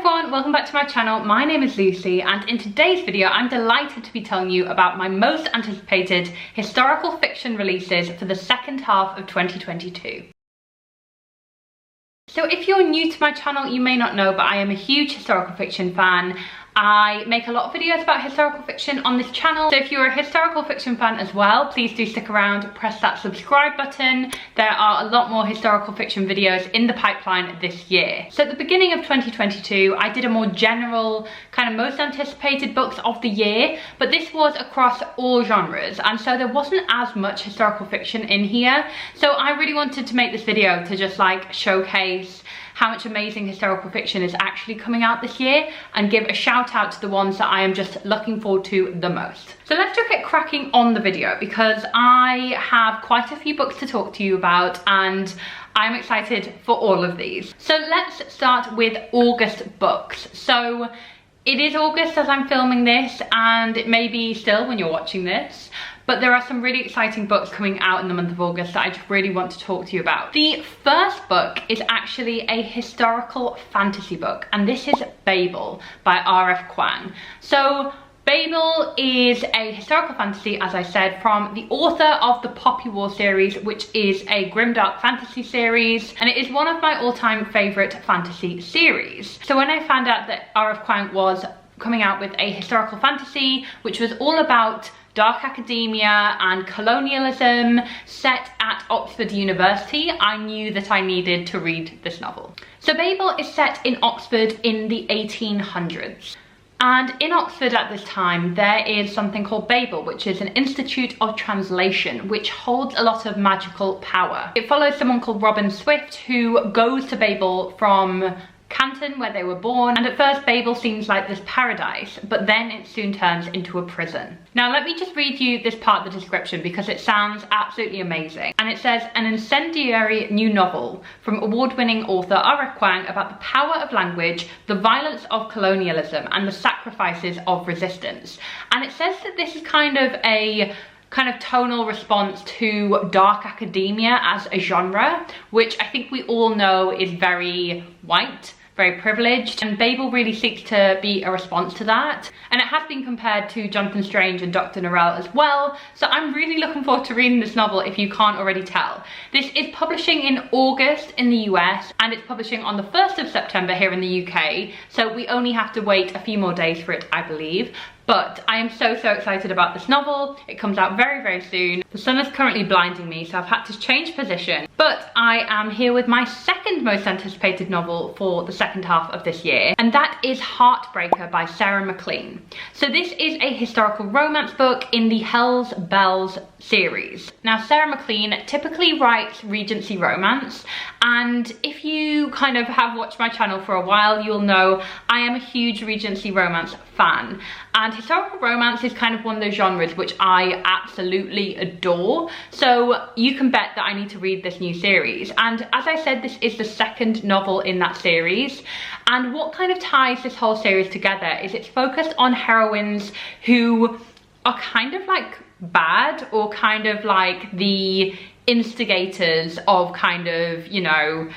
everyone, welcome back to my channel. My name is Lucy and in today's video I'm delighted to be telling you about my most anticipated historical fiction releases for the second half of 2022. So if you're new to my channel, you may not know, but I am a huge historical fiction fan. I make a lot of videos about historical fiction on this channel. So if you're a historical fiction fan as well, please do stick around, press that subscribe button. There are a lot more historical fiction videos in the pipeline this year. So at the beginning of 2022, I did a more general kind of most anticipated books of the year, but this was across all genres. And so there wasn't as much historical fiction in here. So I really wanted to make this video to just like showcase how much amazing historical fiction is actually coming out this year and give a shout out to the ones that I am just looking forward to the most. So let's just get cracking on the video because I have quite a few books to talk to you about and I'm excited for all of these. So let's start with August books. So it is August as I'm filming this and it may be still when you're watching this, but there are some really exciting books coming out in the month of August that I just really want to talk to you about. The first book is actually a historical fantasy book, and this is Babel by R.F. Kuang. So Babel is a historical fantasy, as I said, from the author of the Poppy War series, which is a grimdark fantasy series, and it is one of my all-time favourite fantasy series. So when I found out that R.F. Kuang was coming out with a historical fantasy, which was all about dark academia and colonialism set at Oxford University, I knew that I needed to read this novel. So Babel is set in Oxford in the 1800s. And in Oxford at this time, there is something called Babel, which is an institute of translation, which holds a lot of magical power. It follows someone called Robin Swift, who goes to Babel from Canton, where they were born, and at first Babel seems like this paradise, but then it soon turns into a prison. Now let me just read you this part of the description because it sounds absolutely amazing. And it says, an incendiary new novel from award-winning author R.F. Kuang about the power of language, the violence of colonialism, and the sacrifices of resistance. And it says that this is kind of a tonal response to dark academia as a genre, which I think we all know is very white, very privileged, and Babel really seeks to be a response to that. And it has been compared to Jonathan Strange and Dr. Norrell as well, so I'm really looking forward to reading this novel if you can't already tell. This is publishing in August in the US, and it's publishing on the 1st of September here in the UK, so we only have to wait a few more days for it, I believe. But I am so excited about this novel. It comes out very soon. The sun is currently blinding me, so I've had to change position. But I am here with my second most anticipated novel for the second half of this year, and that is Heartbreaker by Sarah MacLean. So this is a historical romance book in the Hell's Bells series. Now Sarah MacLean typically writes Regency romance, and if you kind of have watched my channel for a while, you'll know I am a huge Regency romance fan. And historical romance is kind of one of those genres which I absolutely adore. So you can bet that I need to read this new series. And as I said, this is the second novel in that series. And what kind of ties this whole series together is it's focused on heroines who are kind of like bad, or kind of like the instigators of kind of, you know,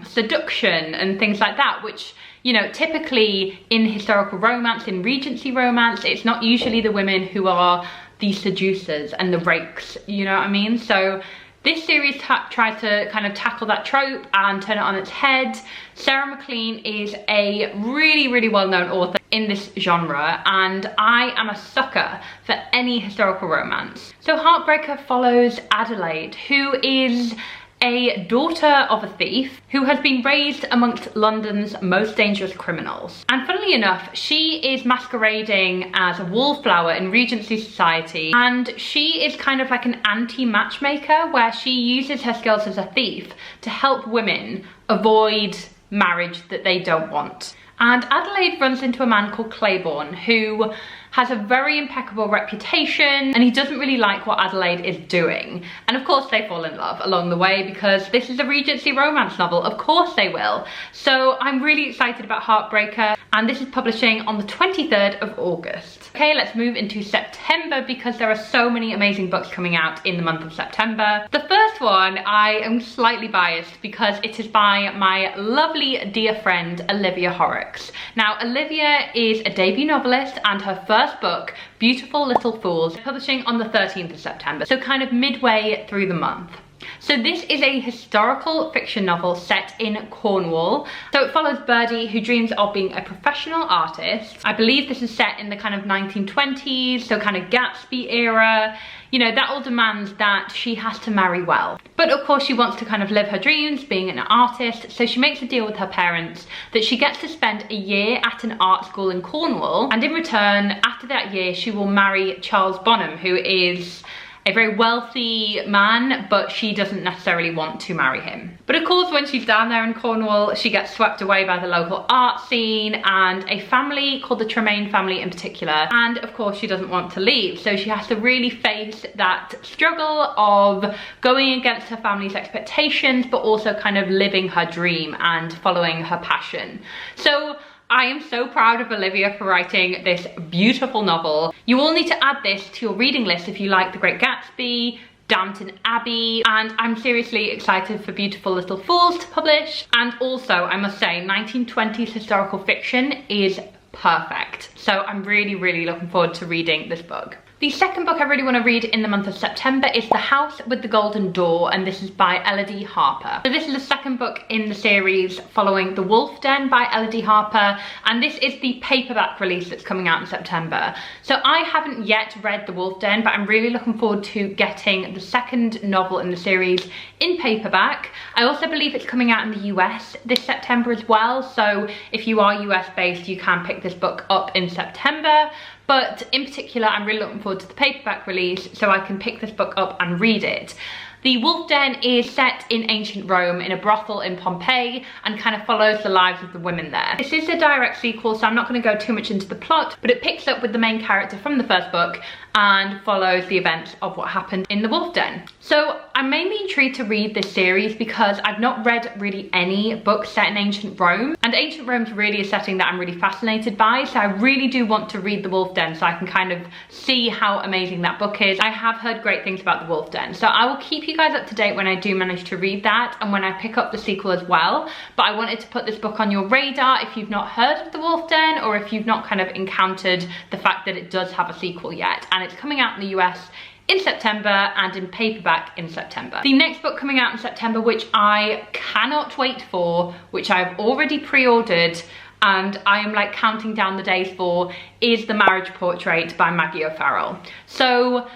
seduction and things like that, which, you know, typically in historical romance, in Regency romance, it's not usually the women who are the seducers and the rakes, you know what I mean? So this series tries to kind of tackle that trope and turn it on its head. Sarah MacLean is a really well-known author in this genre, and I am a sucker for any historical romance. So Heartbreaker follows Adelaide, who is a daughter of a thief who has been raised amongst London's most dangerous criminals. And funnily enough, she is masquerading as a wallflower in Regency society, and she is kind of like an anti-matchmaker where she uses her skills as a thief to help women avoid marriage that they don't want. And Adelaide runs into a man called Claiborne, who has a very impeccable reputation, and he doesn't really like what Adelaide is doing. And of course they fall in love along the way because this is a Regency romance novel. Of course they will. So I'm really excited about Heartbreaker, and this is publishing on the 23rd of August. Okay, let's move into September because there are so many amazing books coming out in the month of September. The first one, I am slightly biased because it is by my lovely dear friend Olivia Horrocks. Now Olivia is a debut novelist, and her first book, Beautiful Little Fools, is publishing on the 13th of September, so kind of midway through the month. So this is a historical fiction novel set in Cornwall. So it follows Birdie, who dreams of being a professional artist. I believe this is set in the kind of 1920s, so kind of Gatsby era. You know, that all demands that she has to marry well. But of course she wants to kind of live her dreams being an artist, so she makes a deal with her parents that she gets to spend a year at an art school in Cornwall, and in return, after that year, she will marry Charles Bonham, who is a very wealthy man, but she doesn't necessarily want to marry him. But of course, when she's down there in Cornwall, she gets swept away by the local art scene and a family called the Tremaine family in particular. And of course, she doesn't want to leave. So she has to really face that struggle of going against her family's expectations, but also kind of living her dream and following her passion. So I am so proud of Olivia for writing this beautiful novel. You all need to add this to your reading list if you like The Great Gatsby, Downton Abbey, and I'm seriously excited for Beautiful Little Fools to publish. And also, I must say, 1920s historical fiction is perfect. So I'm really, really looking forward to reading this book. The second book I really want to read in the month of September is The House with the Golden Door, and this is by Elodie Harper. So this is the second book in the series following The Wolf Den by Elodie Harper, and this is the paperback release that's coming out in September. So I haven't yet read The Wolf Den, but I'm really looking forward to getting the second novel in the series in paperback. I also believe it's coming out in the US this September as well, so if you are US based, you can pick this book up in September. But in particular, I'm really looking forward to the paperback release so I can pick this book up and read it. The Wolf Den is set in ancient Rome in a brothel in Pompeii and kind of follows the lives of the women there. This is a direct sequel, so I'm not going to go too much into the plot, but it picks up with the main character from the first book and follows the events of what happened in the Wolf Den. So I'm mainly intrigued to read this series because I've not read really any books set in ancient Rome, and ancient Rome's really a setting that I'm really fascinated by, so I really do want to read the Wolf Den so I can kind of see how amazing that book is. I have heard great things about the Wolf Den, so I will keep you guys up to date when I do manage to read that and when I pick up the sequel as well. But I wanted to put this book on your radar if you've not heard of the Wolf Den, or if you've not kind of encountered the fact that it does have a sequel yet. And it's coming out in the US in September and in paperback in September. The next book coming out in September, which I cannot wait for, which I've already pre-ordered and I am like counting down the days for, is The Marriage Portrait by Maggie O'Farrell. So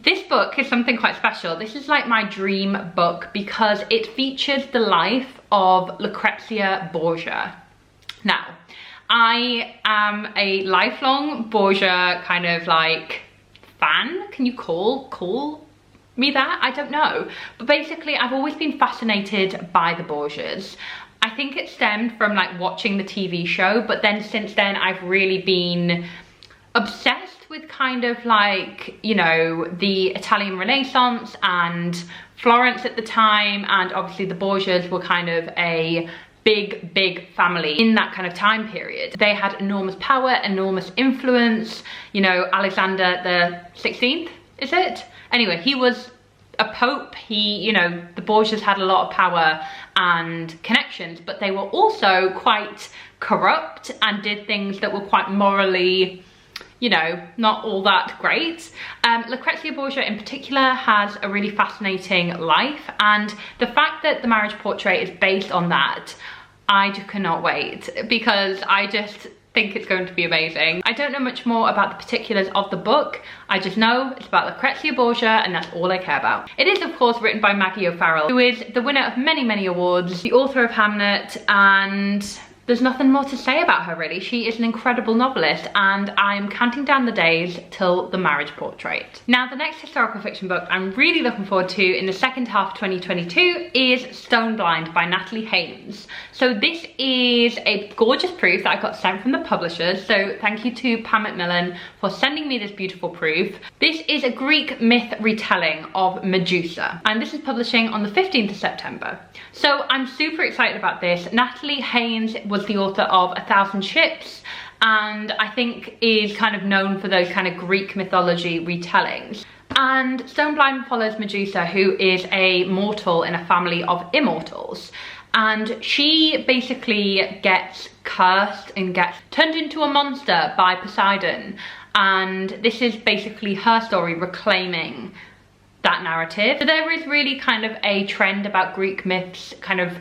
this book is something quite special. This is like my dream book because it features the life of Lucrezia Borgia. Now, I am a lifelong Borgia kind of like fan. Can you call me that? I don't know. But basically, I've always been fascinated by the Borgias. I think it stemmed from like watching the TV show, but then since then I've really been obsessed with kind of like, you know, the Italian Renaissance and Florence at the time, and obviously the Borgias were kind of a big family in that kind of time period. They had enormous power, enormous influence. You know, Alexander the 16th, is it? Anyway, he was a pope. You know, the Borgias had a lot of power and connections, but they were also quite corrupt and did things that were quite morally, you know, not all that great. Lucrezia Borgia in particular has a really fascinating life, and the fact that The Marriage Portrait is based on that, I just cannot wait, because I just think it's going to be amazing. I don't know much more about the particulars of the book. I just know it's about Lucrezia Borgia, and that's all I care about. It is of course written by Maggie O'Farrell, who is the winner of many awards, the author of Hamnet, and there's nothing more to say about her really. She is an incredible novelist, and I'm counting down the days till The Marriage Portrait. Now, the next historical fiction book I'm really looking forward to in the second half of 2022 is Stoneblind by Natalie Haynes. So this is a gorgeous proof that I got sent from the publishers, so thank you to Pam Macmillan for sending me this beautiful proof. This is a Greek myth retelling of Medusa, and this is publishing on the 15th of September. So I'm super excited about this. Natalie Haynes was the author of 1,000 Ships, and I think is kind of known for those kind of Greek mythology retellings. And Stoneblind follows Medusa, who is a mortal in a family of immortals. And she basically gets cursed and gets turned into a monster by Poseidon. And this is basically her story reclaiming that narrative. So there is really kind of a trend about Greek myths kind of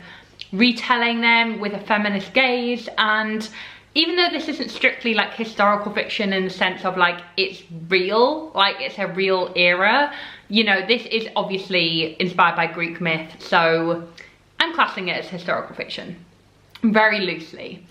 retelling them with a feminist gaze, and even though this isn't strictly like historical fiction in the sense of like it's real, like it's a real era, you know, this is obviously inspired by Greek myth, so I'm classing it as historical fiction very loosely.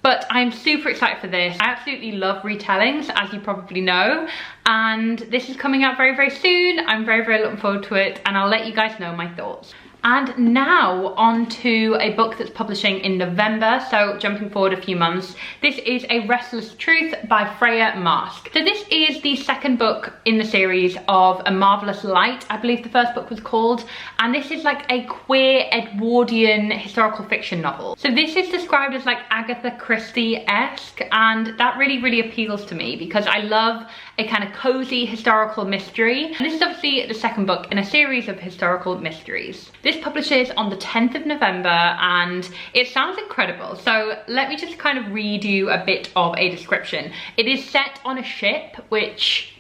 But I'm super excited for this. I absolutely love retellings, as you probably know, and this is coming out very, very soon. I'm very, very looking forward to it, and I'll let you guys know my thoughts. And now on to a book that's publishing in November, so jumping forward a few months. This is A Restless Truth by Freya Marske. So this is the second book in the series of A Marvelous Light, I believe the first book was called, and this is like a queer Edwardian historical fiction novel. So this is described as like Agatha Christie-esque, and that really, really appeals to me because I love a kind of cozy historical mystery. And this is obviously the second book in a series of historical mysteries. This publishes on the 10th of November, and it sounds incredible. So let me just kind of read you a bit of a description. It is set on a ship, which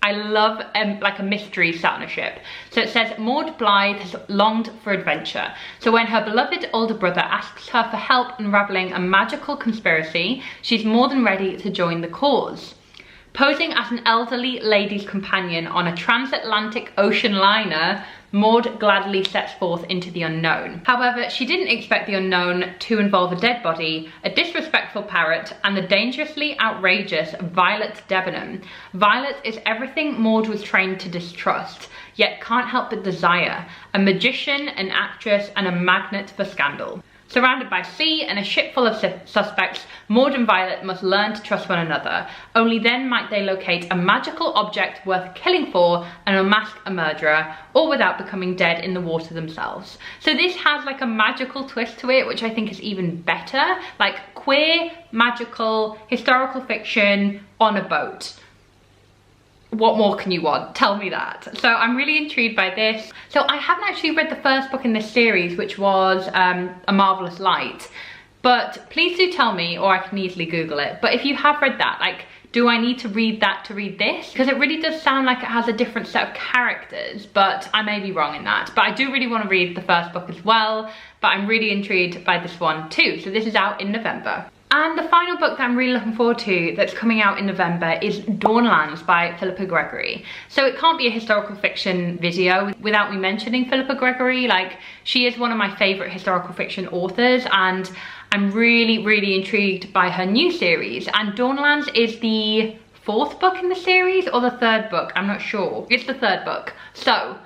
I love, like a mystery set on a ship. So it says, Maud Blythe has longed for adventure. So when her beloved older brother asks her for help unraveling a magical conspiracy, she's more than ready to join the cause. Posing as an elderly lady's companion on a transatlantic ocean liner, Maud gladly sets forth into the unknown. However, she didn't expect the unknown to involve a dead body, a disrespectful parrot, and the dangerously outrageous Violet Debenham. Violet is everything Maud was trained to distrust, yet can't help but desire. A magician, an actress, and a magnet for scandal. Surrounded by sea and a ship full of suspects, Maud and Violet must learn to trust one another. Only then might they locate a magical object worth killing for and unmask a murderer, all without becoming dead in the water themselves. So this has like a magical twist to it, which I think is even better. Like queer, magical, historical fiction on a boat. What more can you want? Tell me that. So I'm really intrigued by this. So I haven't actually read the first book in this series, which was A Marvelous Light, but please do tell me, or I can easily Google it. But if you have read that, like, do I need to read that to read this? Because it really does sound like it has a different set of characters, but I may be wrong in that. But I do really want to read the first book as well, but I'm really intrigued by this one too. So this is out in November. And the final book that I'm really looking forward to that's coming out in November is Dawnlands by Philippa Gregory. So it can't be a historical fiction video without me mentioning Philippa Gregory. Like, she is one of my favorite historical fiction authors, and I'm really, really intrigued by her new series. And Dawnlands is the fourth book in the series, or the third book, I'm not sure. It's the third book. So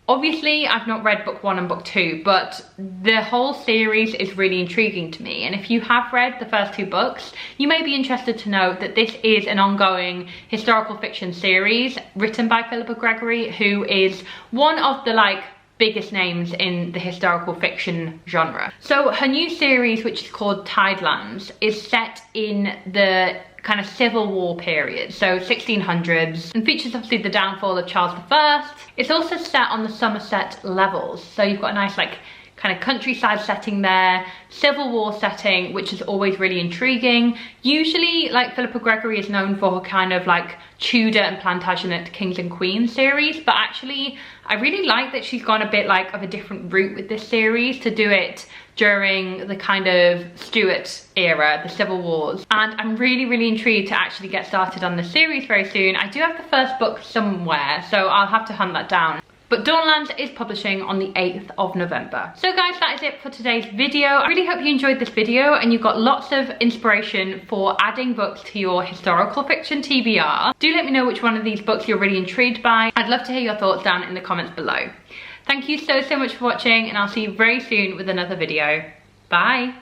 obviously, I've not read book 1 and book 2, but the whole series is really intriguing to me. And if you have read the first 2 books, you may be interested to know that this is an ongoing historical fiction series written by Philippa Gregory, who is one of the biggest names in the historical fiction genre. So her new series, which is called Tidelands, is set in the kind of Civil War period, so 1600s, and features obviously the downfall of Charles I. It's also set on the Somerset levels, so you've got a nice kind of countryside setting there, Civil War setting, which is always really intriguing. Usually, Philippa Gregory is known for her kind of Tudor and Plantagenet Kings and Queens series, but actually I really like that she's gone a bit of a different route with this series to do it during the kind of Stuart era, the Civil Wars. And I'm really, really intrigued to actually get started on the series very soon. I do have the first book somewhere, so I'll have to hunt that down. But Dawnlands is publishing on the 8th of November. So guys, that is it for today's video. I really hope you enjoyed this video and you got lots of inspiration for adding books to your historical fiction TBR. Do let me know which one of these books you're really intrigued by. I'd love to hear your thoughts down in the comments below. Thank you so much for watching, and I'll see you very soon with another video. Bye.